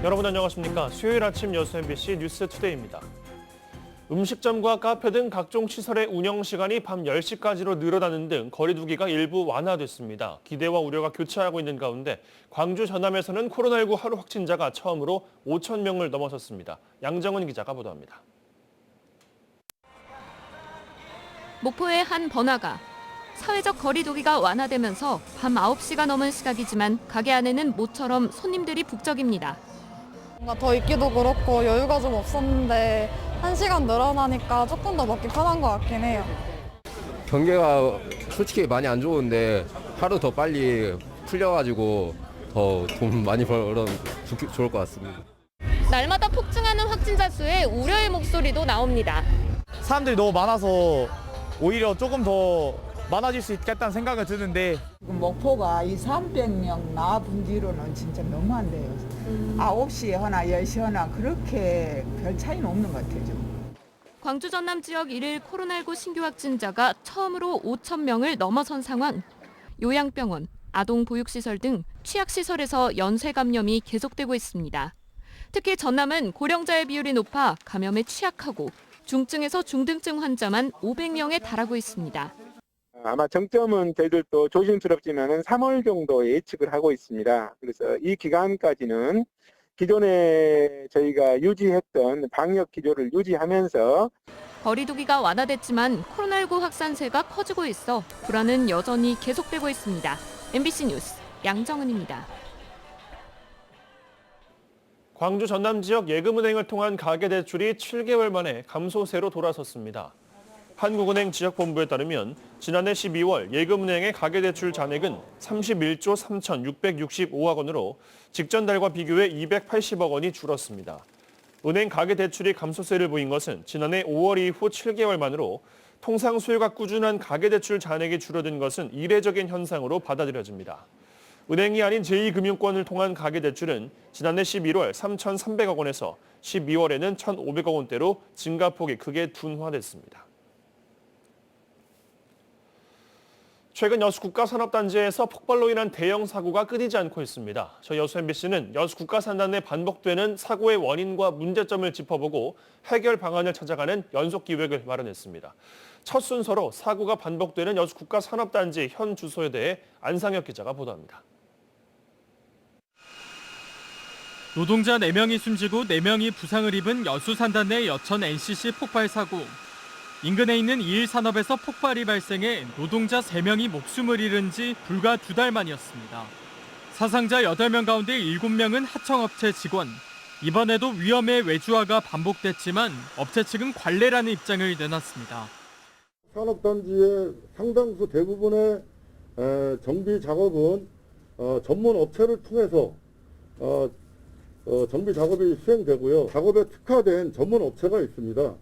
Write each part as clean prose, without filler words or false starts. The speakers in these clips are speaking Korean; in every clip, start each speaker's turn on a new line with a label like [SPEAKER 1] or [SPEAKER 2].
[SPEAKER 1] 여러분 안녕하십니까? 수요일 아침 여수 MBC 뉴스투데이입니다. 음식점과 카페 등 각종 시설의 운영 시간이 밤 10시까지로 늘어나는 등 거리 두기가 일부 완화됐습니다. 기대와 우려가 교차하고 있는 가운데 광주 전남에서는 코로나19 하루 확진자가 처음으로 5천 명을 넘어섰습니다. 양정은 기자가 보도합니다.
[SPEAKER 2] 목포의 한 번화가. 사회적 거리 두기가 완화되면서 밤 9시가 넘은 시각이지만 가게 안에는 모처럼 손님들이 북적입니다.
[SPEAKER 3] 뭔가 더 있기도 그렇고 여유가 좀 없었는데 1시간 늘어나니까 조금 더 먹기 편한 것 같긴 해요.
[SPEAKER 4] 경기가 솔직히 많이 안 좋은데 하루 더 빨리 풀려가지고 더 돈 많이 벌면 좋을 것 같습니다.
[SPEAKER 2] 날마다 폭증하는 확진자 수에 우려의 목소리도 나옵니다.
[SPEAKER 5] 사람들이 너무 많아서 오히려 조금 더 많아질 수 있겠다는 생각이 드는데
[SPEAKER 6] 목포가 200~300명 나분 뒤로는 진짜 너무한데요. 9시에 하나 10시에 하나 그렇게 별 차이는 없는 것 같아요. 좀.
[SPEAKER 2] 광주 전남 지역 1일 코로나19 신규 확진자가 처음으로 5천 명을 넘어선 상황. 요양병원, 아동보육시설 등 취약시설에서 연쇄 감염이 계속되고 있습니다. 특히 전남은 고령자의 비율이 높아 감염에 취약하고 중증에서 중등증 환자만 500명에 달하고 있습니다.
[SPEAKER 7] 아마 정점은 저희들도 조심스럽지만은 3월 정도 예측을 하고 있습니다. 그래서 이 기간까지는 기존에 저희가 유지했던 방역 기조를 유지하면서
[SPEAKER 2] 거리 두기가 완화됐지만 코로나19 확산세가 커지고 있어 불안은 여전히 계속되고 있습니다. MBC 뉴스 양정은입니다.
[SPEAKER 1] 광주 전남 지역 예금은행을 통한 가계대출이 7개월 만에 감소세로 돌아섰습니다. 한국은행 지역본부에 따르면 지난해 12월 예금은행의 가계대출 잔액은 31조 3,665억 원으로 직전 달과 비교해 280억 원이 줄었습니다. 은행 가계대출이 감소세를 보인 것은 지난해 5월 이후 7개월 만으로 통상 수요가 꾸준한 가계대출 잔액이 줄어든 것은 이례적인 현상으로 받아들여집니다. 은행이 아닌 제2금융권을 통한 가계대출은 지난해 11월 3,300억 원에서 12월에는 1,500억 원대로 증가폭이 크게 둔화됐습니다. 최근 여수 국가산업단지에서 폭발로 인한 대형 사고가 끊이지 않고 있습니다. 저희 여수 MBC는 여수 국가산단 내 반복되는 사고의 원인과 문제점을 짚어보고 해결 방안을 찾아가는 연속 기획을 마련했습니다. 첫 순서로 사고가 반복되는 여수 국가산업단지 현 주소에 대해 안상혁 기자가 보도합니다.
[SPEAKER 8] 노동자 4명이 숨지고 4명이 부상을 입은 여수 산단 내 여천 NCC 폭발 사고. 인근에 있는 2일 산업에서 폭발이 발생해 노동자 3명이 목숨을 잃은 지 불과 2달 만이었습니다. 사상자 8명 가운데 7명은 하청업체 직원. 이번에도 위험의 외주화가 반복됐지만 업체 측은 관례라는 입장을 내놨습니다.
[SPEAKER 9] 산업단지의 상당수 대부분의 정비 작업은 전문 업체를 통해서 정비 작업이 수행되고요. 작업에 특화된 전문 업체가 있습니다.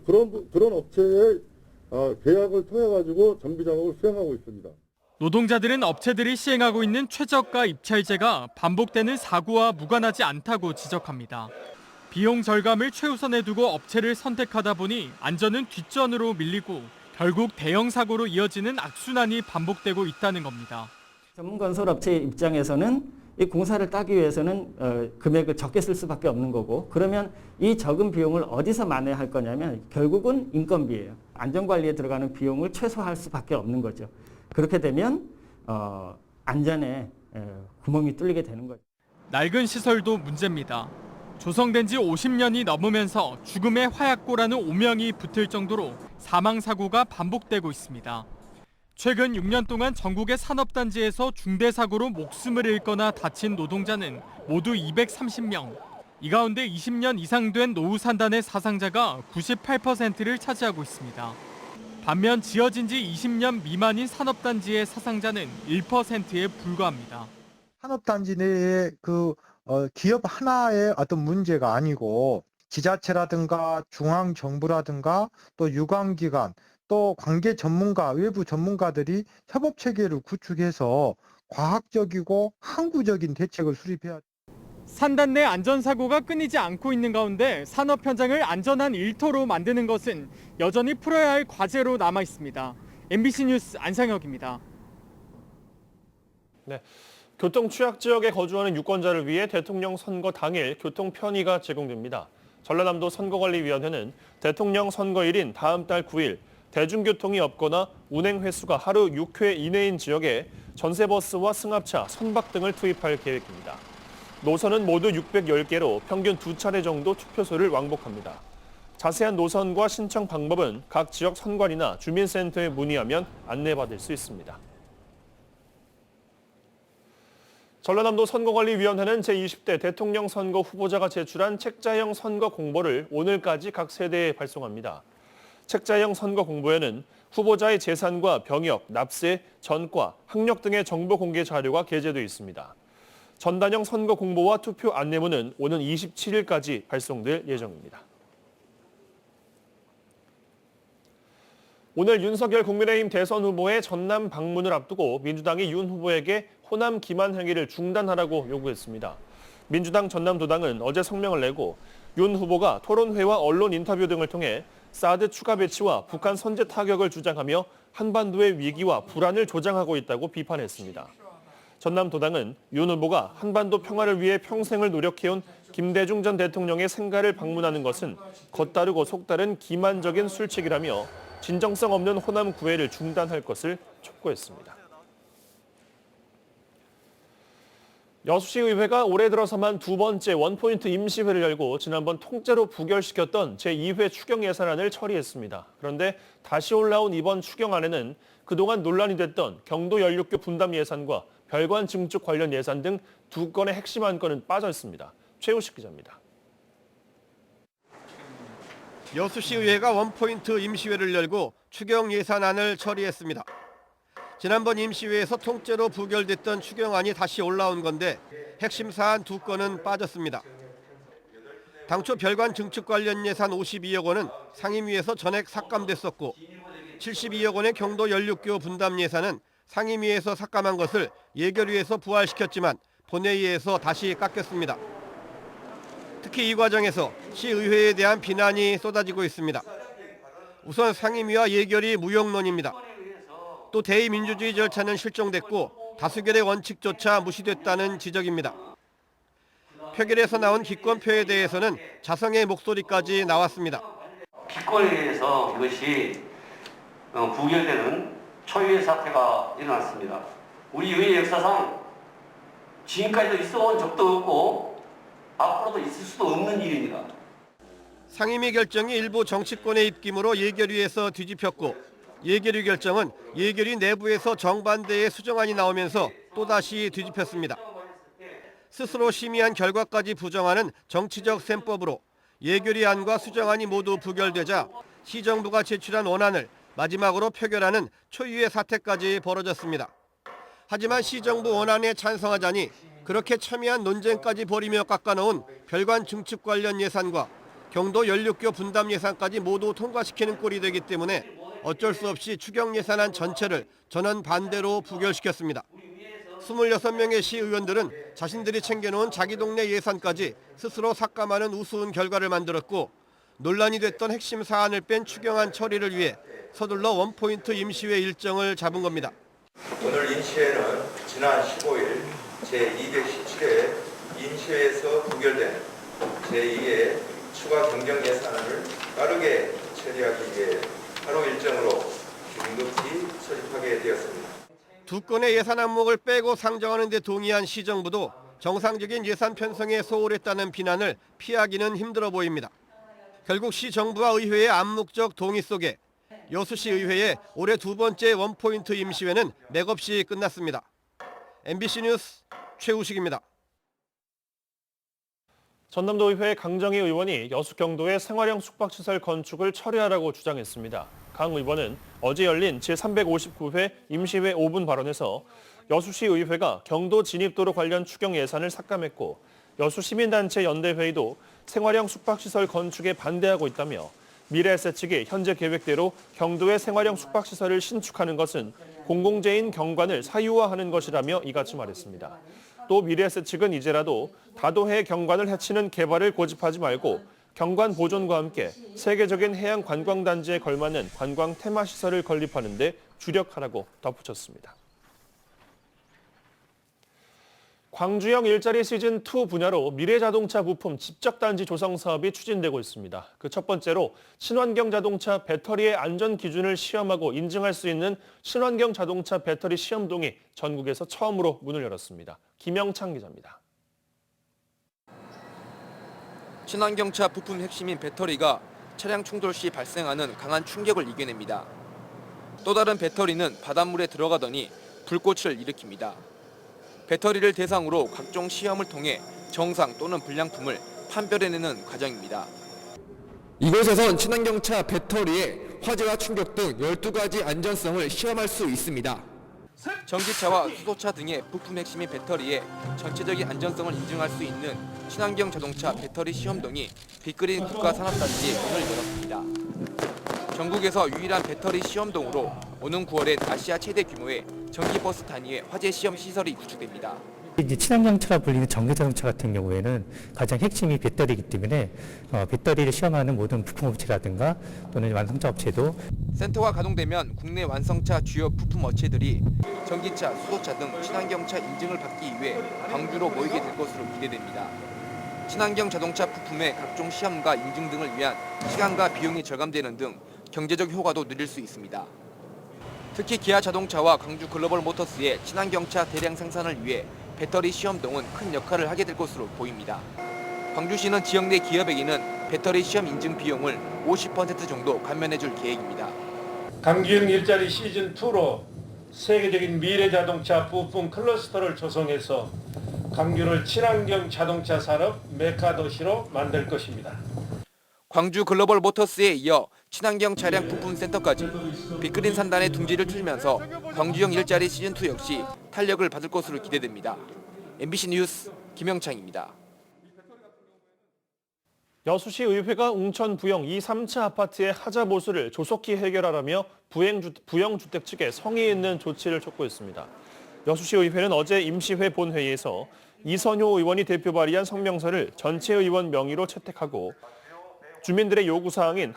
[SPEAKER 9] 그런 업체의 계약을 통해 가지고 정비 작업을 수행하고 있습니다.
[SPEAKER 8] 노동자들은 업체들이 시행하고 있는 최저가 입찰제가 반복되는 사고와 무관하지 않다고 지적합니다. 비용 절감을 최우선에 두고 업체를 선택하다 보니 안전은 뒷전으로 밀리고 결국 대형 사고로 이어지는 악순환이 반복되고 있다는 겁니다.
[SPEAKER 10] 전문 건설업체 입장에서는 이 공사를 따기 위해서는 금액을 적게 쓸 수밖에 없는 거고, 그러면 이 적은 비용을 어디서 만회할 거냐면 결국은 인건비예요. 안전관리에 들어가는 비용을 최소화할 수밖에 없는 거죠. 그렇게 되면 안전에 구멍이 뚫리게 되는 거죠.
[SPEAKER 8] 낡은 시설도 문제입니다. 조성된 지 50년이 넘으면서 죽음의 화약고라는 오명이 붙을 정도로 사망사고가 반복되고 있습니다. 최근 6년 동안 전국의 산업단지에서 중대사고로 목숨을 잃거나 다친 노동자는 모두 230명. 이 가운데 20년 이상 된 노후 산단의 사상자가 98%를 차지하고 있습니다. 반면 지어진 지 20년 미만인 산업단지의 사상자는 1%에 불과합니다.
[SPEAKER 11] 산업단지 내에 기업 하나의 어떤 문제가 아니고 지자체라든가 중앙정부라든가 또 유관기관 또 관계 전문가, 외부 전문가들이 협업 체계를 구축해서 과학적이고 항구적인 대책을 수립해야 합니다.
[SPEAKER 8] 산단 내 안전사고가 끊이지 않고 있는 가운데 산업 현장을 안전한 일터로 만드는 것은 여전히 풀어야 할 과제로 남아 있습니다. MBC 뉴스 안상혁입니다.
[SPEAKER 1] 네. 교통 취약 지역에 거주하는 유권자를 위해 대통령 선거 당일 교통 편의가 제공됩니다. 전라남도 선거관리위원회는 대통령 선거일인 다음 달 9일 대중교통이 없거나 운행 횟수가 하루 6회 이내인 지역에 전세버스와 승합차, 선박 등을 투입할 계획입니다. 노선은 모두 610개로 평균 2차례 정도 투표소를 왕복합니다. 자세한 노선과 신청 방법은 각 지역 선관위나 주민센터에 문의하면 안내받을 수 있습니다. 전라남도 선거관리위원회는 제20대 대통령 선거 후보자가 제출한 책자형 선거 공보를 오늘까지 각 세대에 발송합니다. 책자형 선거 공보에는 후보자의 재산과 병역, 납세, 전과, 학력 등의 정보 공개 자료가 게재돼 있습니다. 전단형 선거 공보와 투표 안내문은 오는 27일까지 발송될 예정입니다. 오늘 윤석열 국민의힘 대선 후보의 전남 방문을 앞두고 민주당이 윤 후보에게 호남 기만 행위를 중단하라고 요구했습니다. 민주당 전남도당은 어제 성명을 내고 윤 후보가 토론회와 언론 인터뷰 등을 통해 사드 추가 배치와 북한 선제 타격을 주장하며 한반도의 위기와 불안을 조장하고 있다고 비판했습니다. 전남도당은 윤 후보가 한반도 평화를 위해 평생을 노력해온 김대중 전 대통령의 생가를 방문하는 것은 겉다르고 속다른 기만적인 술책이라며 진정성 없는 호남 구애를 중단할 것을 촉구했습니다. 여수시의회가 올해 들어서만 두 번째 원포인트 임시회를 열고 지난번 통째로 부결시켰던 제2회 추경 예산안을 처리했습니다. 그런데 다시 올라온 이번 추경안에는 그동안 논란이 됐던 경도 연륙교 분담 예산과 별관 증축 관련 예산 등 두 건의 핵심 안건은 빠져 있습니다. 최우식 기자입니다.
[SPEAKER 12] 여수시의회가 원포인트 임시회를 열고 추경 예산안을 처리했습니다. 지난번 임시회에서 통째로 부결됐던 추경안이 다시 올라온 건데 핵심 사안 두 건은 빠졌습니다. 당초 별관 증축 관련 예산 52억 원은 상임위에서 전액 삭감됐었고 72억 원의 경도 연륙교 분담 예산은 상임위에서 삭감한 것을 예결위에서 부활시켰지만 본회의에서 다시 깎였습니다. 특히 이 과정에서 시의회에 대한 비난이 쏟아지고 있습니다. 우선 상임위와 예결위 무용론입니다. 또 대의민주주의 절차는 실종됐고 다수결의 원칙조차 무시됐다는 지적입니다. 표결에서 나온 기권표에 대해서는 자성의 목소리까지 나왔습니다.
[SPEAKER 13] 기권에 의해서 이것이 부결되는 초유의 사태가 일어났습니다. 우리 의회 역사상 지금까지도 있어본 적도 없고 앞으로도 있을 수도 없는 일입니다.
[SPEAKER 12] 상임위 결정이 일부 정치권의 입김으로 예결위에서 뒤집혔고 예결위 결정은 예결위 내부에서 정반대의 수정안이 나오면서 또다시 뒤집혔습니다. 스스로 심의한 결과까지 부정하는 정치적 셈법으로 예결위안과 수정안이 모두 부결되자 시정부가 제출한 원안을 마지막으로 표결하는 초유의 사태까지 벌어졌습니다. 하지만 시정부 원안에 찬성하자니 그렇게 첨예한 논쟁까지 벌이며 깎아놓은 별관 증축 관련 예산과 경도 연륙교 분담 예산까지 모두 통과시키는 꼴이 되기 때문에 어쩔 수 없이 추경 예산안 전체를 전원 반대로 부결시켰습니다. 26명의 시의원들은 자신들이 챙겨놓은 자기 동네 예산까지 스스로 삭감하는 우스운 결과를 만들었고 논란이 됐던 핵심 사안을 뺀 추경안 처리를 위해 서둘러 원포인트 임시회 일정을 잡은 겁니다.
[SPEAKER 14] 오늘 임시회는 지난 15일 제217회 임시회에서 부결된 제2의 추가 경정 예산안을 빠르게 처리하기 위해 하루 일정으로 긴급히 소집하게 되었습니다.
[SPEAKER 12] 두 건의 예산 항목을 빼고 상정하는 데 동의한 시정부도 정상적인 예산 편성에 소홀했다는 비난을 피하기는 힘들어 보입니다. 결국 시정부와 의회의 암묵적 동의 속에 여수시의회의 올해 두 번째 원포인트 임시회는 맥없이 끝났습니다. MBC 뉴스 최우식입니다.
[SPEAKER 1] 전남도의회 강정희 의원이 여수 경도의 생활형 숙박시설 건축을 철회하라고 주장했습니다. 강 의원은 어제 열린 제359회 임시회 5분 발언에서 여수시의회가 경도 진입도로 관련 추경 예산을 삭감했고 여수시민단체 연대회의도 생활형 숙박시설 건축에 반대하고 있다며 미래에셋 측이 현재 계획대로 경도의 생활형 숙박시설을 신축하는 것은 공공재인 경관을 사유화하는 것이라며 이같이 말했습니다. 또 미래에셋 측은 이제라도 다도해 경관을 해치는 개발을 고집하지 말고 경관 보존과 함께 세계적인 해양 관광단지에 걸맞는 관광 테마시설을 건립하는 데 주력하라고 덧붙였습니다. 광주형 일자리 시즌2 분야로 미래자동차 부품 집적단지 조성 사업이 추진되고 있습니다. 그 첫 번째로 친환경 자동차 배터리의 안전 기준을 시험하고 인증할 수 있는 친환경 자동차 배터리 시험동이 전국에서 처음으로 문을 열었습니다. 김영창 기자입니다.
[SPEAKER 15] 친환경차 부품 핵심인 배터리가 차량 충돌 시 발생하는 강한 충격을 이겨냅니다. 또 다른 배터리는 바닷물에 들어가더니 불꽃을 일으킵니다. 배터리를 대상으로 각종 시험을 통해 정상 또는 불량품을 판별해내는 과정입니다.
[SPEAKER 16] 이곳에선 친환경차 배터리의 화재와 충격 등 12가지 안전성을 시험할 수 있습니다.
[SPEAKER 15] 전기차와 수소차 등의 부품 핵심인 배터리의 전체적인 안전성을 인증할 수 있는 친환경 자동차 배터리 시험동이 빅그린 국가산업단지에 문을 열었습니다. 전국에서 유일한 배터리 시험동으로 오는 9월엔 아시아 최대 규모의 전기버스 단위의 화재 시험 시설이 구축됩니다.
[SPEAKER 17] 이제 친환경차라 불리는 전기자동차 같은 경우에는 가장 핵심이 배터리이기 때문에 배터리를 시험하는 모든 부품업체라든가 또는 완성차 업체도
[SPEAKER 15] 센터가 가동되면 국내 완성차 주요 부품 업체들이 전기차, 수소차 등 친환경차 인증을 받기 위해 광주로 모이게 될 것으로 기대됩니다. 친환경 자동차 부품의 각종 시험과 인증 등을 위한 시간과 비용이 절감되는 등 경제적 효과도 누릴 수 있습니다. 특히 기아 자동차와 광주 글로벌 모터스의 친환경차 대량 생산을 위해 배터리 시험동은 큰 역할을 하게 될 것으로 보입니다. 광주시는 지역 내 기업에게는 배터리 시험 인증 비용을 50% 정도 감면해 줄 계획입니다.
[SPEAKER 18] 광주형 일자리 시즌2로 세계적인 미래자동차 부품 클러스터를 조성해서 광주를 친환경 자동차 산업 메카 도시로 만들 것입니다.
[SPEAKER 15] 광주 글로벌 모터스에 이어 친환경 차량 부품 센터까지 빅그린 산단의 둥지를 틀면서 광주형 일자리 시즌2 역시 탄력을 받을 것으로 기대됩니다. MBC 뉴스 김영창입니다.
[SPEAKER 1] 여수시 의회가 웅천 부영 2, 3차 아파트의 하자 보수를 조속히 해결하라며 부영주택 측에 성의 있는 조치를 촉구했습니다. 여수시 의회는 어제 임시회 본회의에서 이선효 의원이 대표 발의한 성명서를 전체 의원 명의로 채택하고 주민들의 요구사항인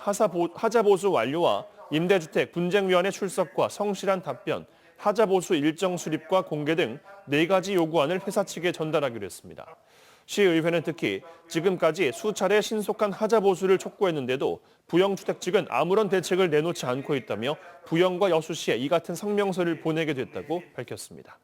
[SPEAKER 1] 하자보수 완료와 임대주택 분쟁위원회 출석과 성실한 답변, 하자보수 일정 수립과 공개 등 4가지 요구안을 회사 측에 전달하기로 했습니다. 시의회는 특히 지금까지 수차례 신속한 하자보수를 촉구했는데도 부영주택 측은 아무런 대책을 내놓지 않고 있다며 부영과 여수시에 이 같은 성명서를 보내게 됐다고 밝혔습니다.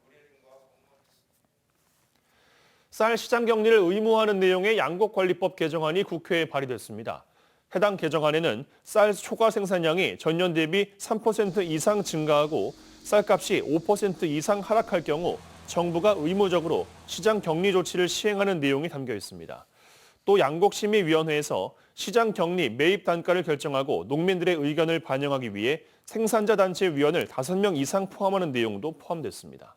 [SPEAKER 1] 쌀 시장 격리를 의무화하는 내용의 양곡관리법 개정안이 국회에 발의됐습니다. 해당 개정안에는 쌀 초과 생산량이 전년 대비 3% 이상 증가하고 쌀값이 5% 이상 하락할 경우 정부가 의무적으로 시장 격리 조치를 시행하는 내용이 담겨 있습니다. 또 양곡심의위원회에서 시장 격리 매입 단가를 결정하고 농민들의 의견을 반영하기 위해 생산자 단체 위원을 5명 이상 포함하는 내용도 포함됐습니다.